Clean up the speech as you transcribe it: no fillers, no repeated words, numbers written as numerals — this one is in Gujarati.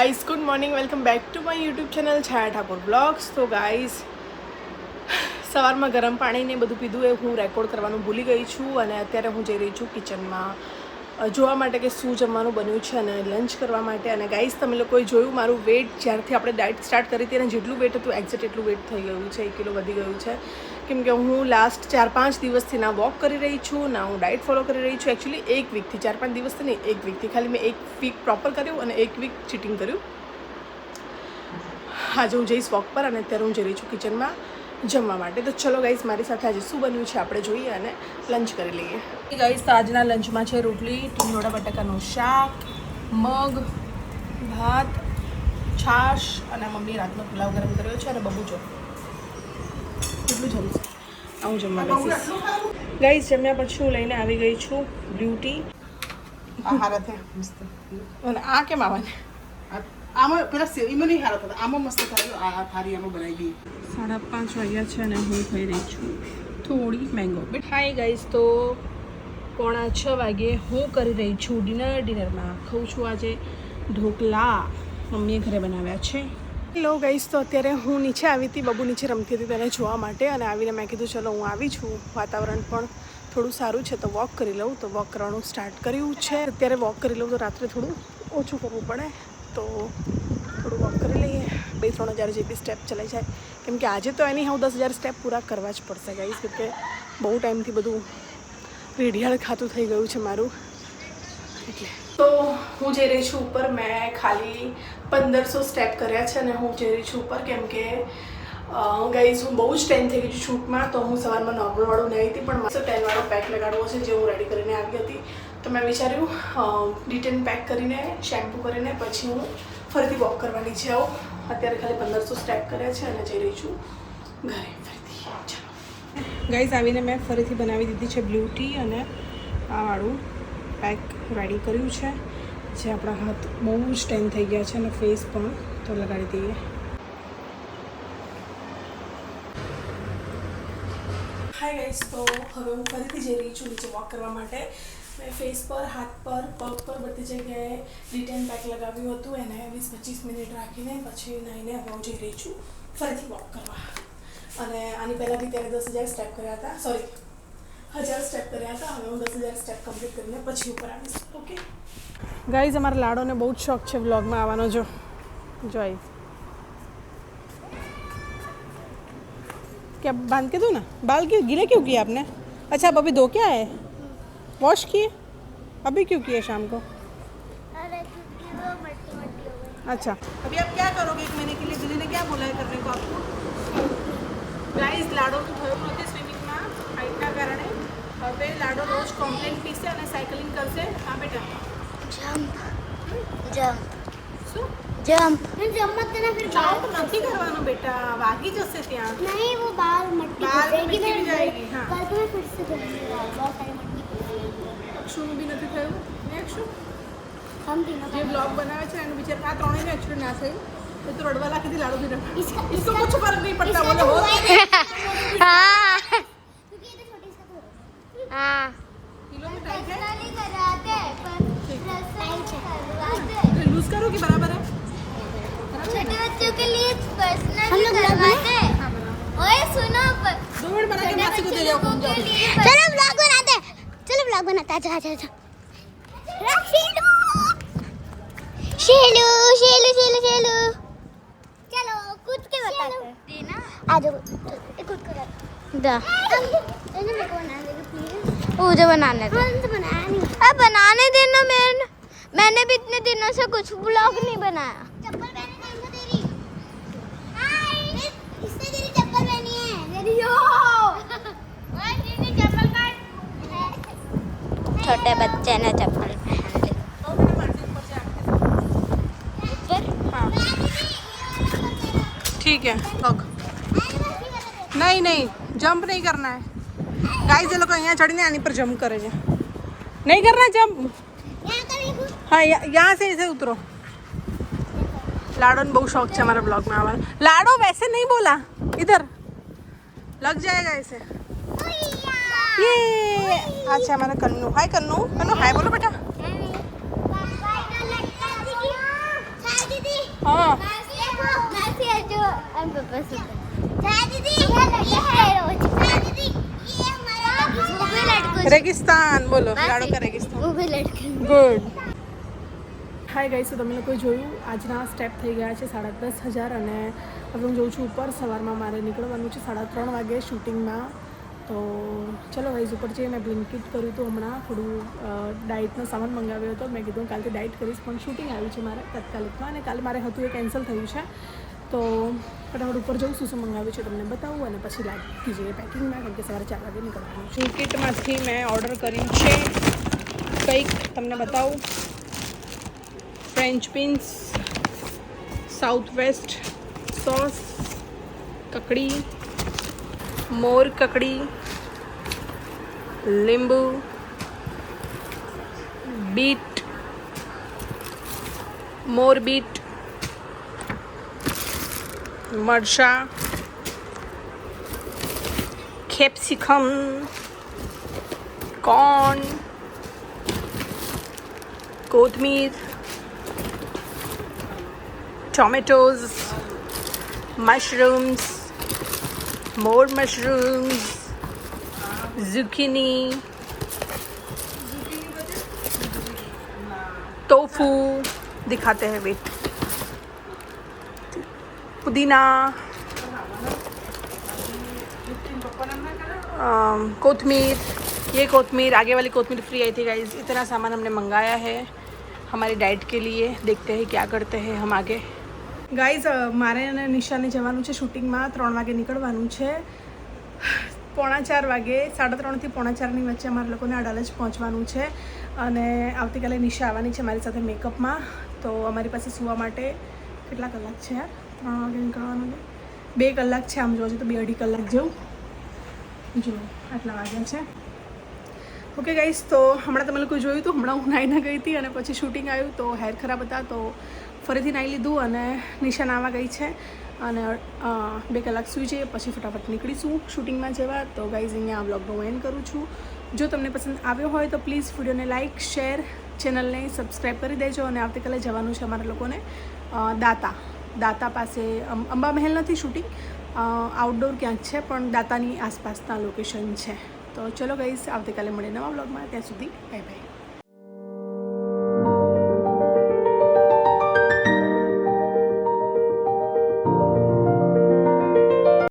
Guys good morning welcome back to my YouTube channel Chhaya Thakor blogs. તો ગાઈઝ સવારમાં ગરમ પાણીને બધું પીધું એ હું રેકોર્ડ કરવાનું ભૂલી ગઈ છું અને અત્યારે હું જઈ રહી છું કિચનમાં જોવા માટે કે શું જમવાનું બન્યું છે અને લંચ કરવા માટે. અને ગાઈઝ તમે લોકોએ જોયું મારું વેટ જ્યારથી આપણે ડાયટ સ્ટાર્ટ કરી હતી અને જેટલું વેટ હતું એક્ઝેક્ટ એટલું વેટ થઈ ગયું છે, 1 કિલો વધી ગયું છે. કેમ કે હું લાસ્ટ 4-5 દિવસથી ના વોક કરી રહી છું ના હું ડાયટ ફોલો કરી રહી છું. એકચ્યુઅલી 1 વીકથી, 4-5 દિવસથી નહીં, 1 વીકથી. ખાલી મેં 1 વીક પ્રોપર કર્યું અને 1 વીક ચીટિંગ કર્યું. આજે હું જઈશ વોક પર અને અત્યારે હું જઈ રહી છું કિચનમાં જમવા માટે. તો ચલો ગાઈઝ મારી સાથે આજે શું બન્યું છે આપણે જોઈએ અને લંચ કરી લઈએ. ગાઈઝ તો આજના લંચમાં છે રોટલી, ટીંડોળા બટાકાનું શાક, મગ, ભાત, છાશ અને મમ્મી રાતનો પુલાવ ગરમ કર્યો છે અને બબૂચો. કેટલું જમશે હું જમવા બેસીશ. ગાઈઝ જમ્યા પછી હું લઈને આવી ગઈ છું બ્લુ ટી. અને આ કેમ આવવાની? આમાં પેલા સેવીમાં નહીં હારો થતા, આમાં મસ્ત થયો. આ થારી આમાં બનાવી દઈએ. 5:30 વાગ્યા છે અને હું ખાઈ રહી છું થોડી મેંગો. હાય ગાઈઝ, તો 6:45 વાગે હું કરી રહી છું ડિનરમાં ખાઉં છું આજે ઢોકળા. મમ્મીએ ઘરે બનાવ્યા છે. હેલો ગાઈઝ, તો અત્યારે હું નીચે આવી હતી, બબુ નીચે રમતી હતી તેને જોવા માટે અને આવીને મેં કીધું ચલો હું આવી છું, વાતાવરણ પણ થોડું સારું છે તો વોક કરી લઉં. તો વોક કરવાનું સ્ટાર્ટ કર્યું છે. અત્યારે વોક કરી લઉં તો રાત્રે થોડું ઓછું કરવું પડે તો થોડું વોક કરી લઈએ. 2-3 હજાર જેટલી સ્ટેપ ચલાઈ જાય. કેમ કે આજે તો એની હું 10,000 સ્ટેપ પૂરા કરવા જ પડશે ગાઈઝ, કેમ કે બહુ ટાઈમથી બધું રેડિયાળ ખાતું થઈ ગયું છે મારું એટલે. તો હું જઈ રહી છું ઉપર. મેં ખાલી 1500 સ્ટેપ કર્યા છે અને હું જઈ રહી છું ઉપર કેમ કે ગાઈઝ હું બહુ જ ટાઈમ થઈ ગઈ છું શૂટમાં. તો હું સવારમાં નોર્મલવાળું નહીં હતી પણ મારે 10 વાળો પેક લગાડવો છે જે હું રેડી કરીને આવી હતી. તો મેં વિચાર્યું ડિટેન પેક કરીને શેમ્પૂ કરીને પછી હું ફરીથી વોક કરવાની છે. આવું અત્યારે ખાલી 1500 સ્ટેપ કર્યા છે અને જઈ રહી છું ઘરે ફરીથી. ચાલો ગાઈઝ, આવીને મેં ફરીથી બનાવી દીધી છે બ્લુ ટી અને આ વાળું પેક રેડી કર્યું છે જે આપણા હાથ બહુ જ ટેન થઈ ગયા છે અને ફેસ પણ તો લગાડી દઈએ. હાય ગાઈઝ, તો હવે હું ફરીથી જઈ રહી છું નીચે વોક કરવા માટે. મેં ફેસ પર, હાથ પર, પગ પર બધી જગ્યાએ ડિટેન પેક લગાવ્યું હતું. એને 20-25 મિનિટ રાખીને પછી નાહીને હવે હું જઈ રહી છું ફરીથી વોક કરવા. અને આની પહેલાં બી ત્યારે 10,000 સ્ટેપ કર્યા હતા, સોરી 1000 સ્ટેપ કર્યા હતા. હવે હું 10,000 સ્ટેપ કમ્પ્લીટ કરીને પછી ઉપર આવીશ. ઓકે ગાઈઝ, અમારા લાડોને બહુ જ શોખ છે વ્લોગમાં આવવાનો. જોઈ क्या बांध के दो ना, बाल क्यों गीले क्यों किए आपने? अच्छा अब अभी धो क्या है, वॉश किए? अभी क्यों किए शाम को? अरे क्योंकि वो मट्टी मट्टी हो गई. अच्छा अभी आप क्या करोगे 1 महीने के लिए? दीदी ने क्या बोला है करने को आपको? गाइस, लाडो तो થયું નથી સ્વિમિંગમાં હાઈટના કારણે. હવે લાડો રોજ કોમ્પ્લેન પીશે અને સાયકલિંગ કરશે. હા બેટા, जंप जंप શું जंप जंप मत करना फिर જમ્પ નથી કરવાનું બેટા, વાગી જશે ત્યાં. नहीं वो बाल मट्टी बाल में फंसेगी. मिट्टी भी जाएगी. हाँ, कल तो मैं फिर से करूँगा. बहुत सारी मट्टी फंसेगी. અક્ષુનું બી નથી થયું ને. અક્ષુ हम तीनों જે का બ્લોગ બનાવે છે એનું બિચાર આ ત્રણેયને એકચ્યુઅલી ના થયું. એ તો રડવા લાગી હતી લાડુ બી રડવા. इसका इसको कुछ फर्क नहीं पड़ता, इसका बोले तो हो हुआ ही नहीं. हाँ क्योंकि ये तो छोटी इसका तो हाँ किलो में टाइट है. नहीं कराते पर टाइट करवाते. लूज करो कि बराबर है? छोटे बच्चों के लिए पर्सनल करवाते. हाँ बनाओ. ओए सुनो 2 मिनट बना के मासी को दे जाओ. फोन जाओ. चलो व्लॉग बनाते. चलो व्लॉग बनाते. आजा आजा आजा. शेलू शेलू शेलू शेलू चलो कूद के बताते हैं. दीना आ जाओ कूद कर दा. इन्हें मेरे को बना देगा प्लीज. मुझे बनाने दे. तो बनाया नहीं. अब बनाने देना. मैंने भी इतने दिनों से कुछ व्लॉग नहीं बनाया. चप्पल पहने कौन सा तेरी? हाय इसने तेरी चप्पल पहनी है. तेरी यो ओए तेरी चप्पल काट. छोटे बच्चे ने चप्पल पहन ली. ठीक है लॉक. नहीं नहीं जंप नहीं करना है गाइस. ये लोग यहाँ चढ़ने आने पर जंप करे છે. नहीं करना जंप. हाँ यहाँ से ऐसे उतरो. लाडो ने बहुत शौक है हमारे ब्लॉग में आवाज. लाडो वैसे नहीं बोला, इधर लग जाएगा ऐसे. ये अच्छा हमारा कन्नू. हाय कन्नू. कन्नू हाय बोलो बेटा. दीदी पापा सुते दीदी ये है रोज दीदी ये हमारा वो भी लड़को રેગિસ્તાન બોલો લાડો કા રેગિસ્તાન वो भी लड़के ગુડ. હાય ગાઈસ, તો તમે લોકોએ જોયું આજના સ્ટેપ થઈ ગયા છે 10,500 અને હવે હું જઉં છું ઉપર. સવારમાં મારે નીકળવાનું છે 3:30 વાગે શૂટિંગમાં. તો ચલો ગાઈસ ઉપર જઈએ. મેં બ્લિંકિટ કર્યું હતું હમણાં, થોડું ડાયટનો સામાન મંગાવ્યો હતો. મેં કીધું કાલથી ડાયટ કરીશ, પણ શૂટિંગ આવ્યું છે મારે તાત્કાલિકમાં અને કાલે મારે હતું એ કેન્સલ થયું છે. તો ફટાફટ ઉપર જઉં, શું મંગાવ્યું છે તમને બતાવું અને પછી લાગી જઈએ પેકિંગમાં, કેમ કે સવારે 4 વાગે નીકળવાનું છે. બ્લિંકિટમાંથી મેં ઓર્ડર કર્યું છે કંઈક, તમને બતાવું. French beans, south west sauce, કકડી, મોર કકડી, લીંબુ, બીટ, મોર બીટ, મરચાં, કેપ્સિકમ, કોર્ન, કોથમીર, tomatoes, mushrooms, more mushrooms, zucchini, tofu दिखाते हैं वेट, पुदीना, कोथमीर. ये कोथमीर, आगे वाली कोथमीर फ्री आई थी गाइस. इतना सामान हमने मंगाया है हमारी डाइट के लिए. देखते हैं क्या करते हैं हम आगे. ગાઈઝ મારે અને નિશાને જવાનું છે શૂટિંગમાં. 3 વાગે નીકળવાનું છે. 3:45 વાગે, 3:30 થી 4:45ની વચ્ચે અમારે લોકોને અડાલજ પહોંચવાનું છે. અને આવતીકાલે નિશા આવવાની છે મારી સાથે મેકઅપમાં. તો અમારી પાસે સૂવા માટે કેટલા કલાક છે યાર? 3 વાગે નીકળવાનું છે, 2 કલાક છે આમ જોવા તો 2-2.5 કલાક જેવું. જો આટલા વાગ્યા છે. ઓકે ગાઈસ, તો હમણાં તમે લોકો જોયું તો હમણાં હું નાહીને ગઈ હતી અને પછી શૂટિંગ આવ્યું તો હેર ખરાબ હતા તો ફરીથી નાહી લીધું અને નિશા નાવા ગઈ છે અને 2 કલાક સૂઈ જઈએ પછી ફટાફટ નીકળીશું શૂટિંગમાં જવા. તો ગાઈઝ અહીંયા આ વ્લોગનો એન્ડ કરું છું. જો તમને પસંદ આવ્યો હોય તો પ્લીઝ વિડીયોને લાઇક, શેર, ચેનલને સબસ્ક્રાઈબ કરી દેજો. અને આવતીકાલે જવાનું છે અમારા લોકોને દાતા પાસે. અંબા મહેલ નથી શૂટિંગ, આઉટડોર ક્યાંક છે પણ દાતાની આસપાસના લોકેશન છે. તો ચલો ગાઈઝ, આવતીકાલે મળીએ નવા વ્લોગમાં. ત્યાં સુધી બાય બાય.